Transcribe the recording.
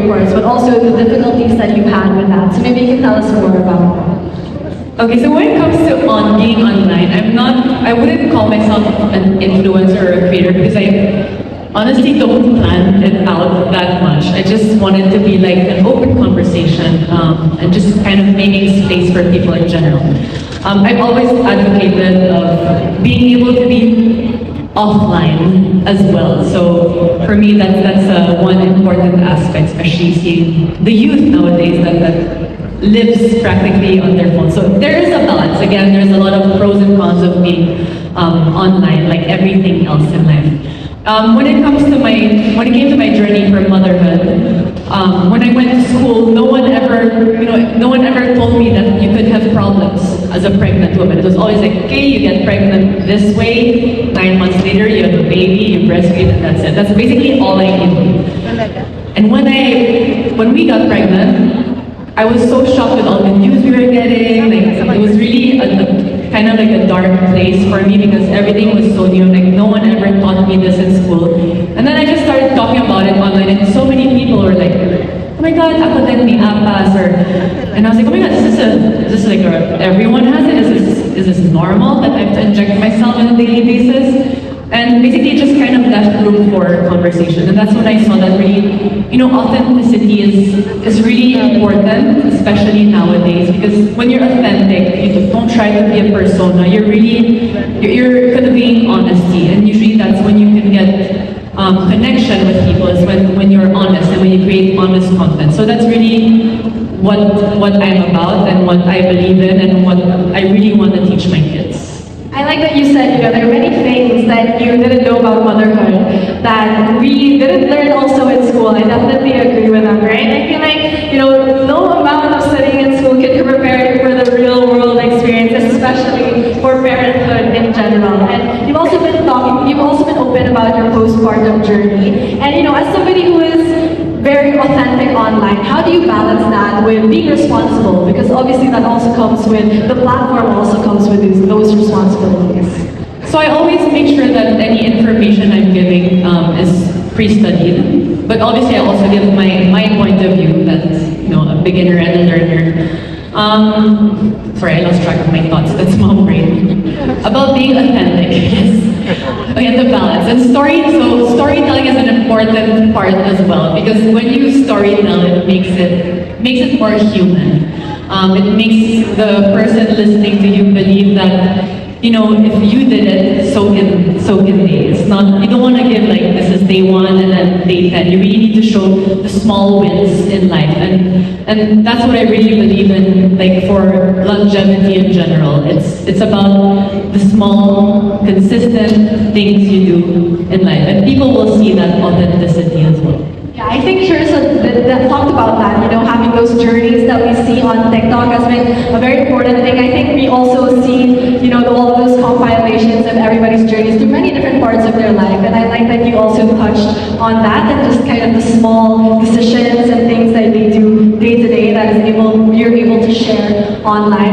great parts, but also the difficulties that you've had with that. So maybe you can tell us more about that. Okay, so when it comes to being online, I wouldn't call myself an influencer or a creator because I honestly don't plan it out that much. I just want it to be like an open conversation and just kind of making space for people in general. I've always advocated of being able to be offline as well. So for me, that's one important aspect, especially seeing the youth nowadays that lives practically on their phone. So there is a balance. Again, there's a lot of pros and cons of being online, like everything else in life. When it came to my journey for motherhood, when I went to school, no one ever told me that you could have problems as a pregnant woman. It was always like, okay, you get pregnant this way, 9 months later you have a baby, you breastfeed, and that's it. That's basically all I knew. And when we got pregnant, I was so shocked with all the news we were getting. Like, it was really kind of like a dark place for me because everything was so new. Like, no one ever taught me this in school. And then I just started talking about it online, and so many people were like, "Oh my God, ako din may apas," and I was like, "Oh my God, is this like everyone has it? Is this normal that I have to inject myself on a daily basis?" And basically just kind of left room for conversation. And that's when I saw that really, authenticity is really important, especially nowadays, because when you're authentic, you don't try to be a persona, you're conveying honesty, and usually that's when you can get connection with people, is when you're honest and when you create honest content. So that's really what I'm about and what I believe in and what I really want to teach my kids. I like that you said, there are many things that you didn't know about motherhood that we didn't learn also in school. I definitely agree with that, right? I feel like, no amount of studying in school can prepare you for the real world experience, especially for parenthood in general. And you've also been open about your postpartum journey. And, as somebody who is very authentic online, how do you balance that with being responsible? Because obviously that also comes with, the platform also comes with those responsibilities. So I always make sure that any information I'm giving is pre-studied. But obviously I also give my point of view that's, a beginner and a learner. Sorry, I lost track of my thoughts. That's mom brain. About being authentic, yes. Okay, the balance. And storytelling is an important part as well, because when you storytell, it makes it more human. It makes the person listening to you believe that, if you did it, so can they. It's not, you don't want to give like, this is day 1 and then day 10. You really need to show the small wins in life. And that's what I really believe in, like, for longevity in general. It's about the small, consistent things you do in life. And people will see that authenticity as well. Yeah, I think Heussaff that talked about that, having those journeys that we see on TikTok has been a very important thing. I think we also see, all of those compilations of everybody's journeys through many different parts of their life. And I like that you also touched on that and just kind of the small decisions and things that they do day to day that you're able to share online.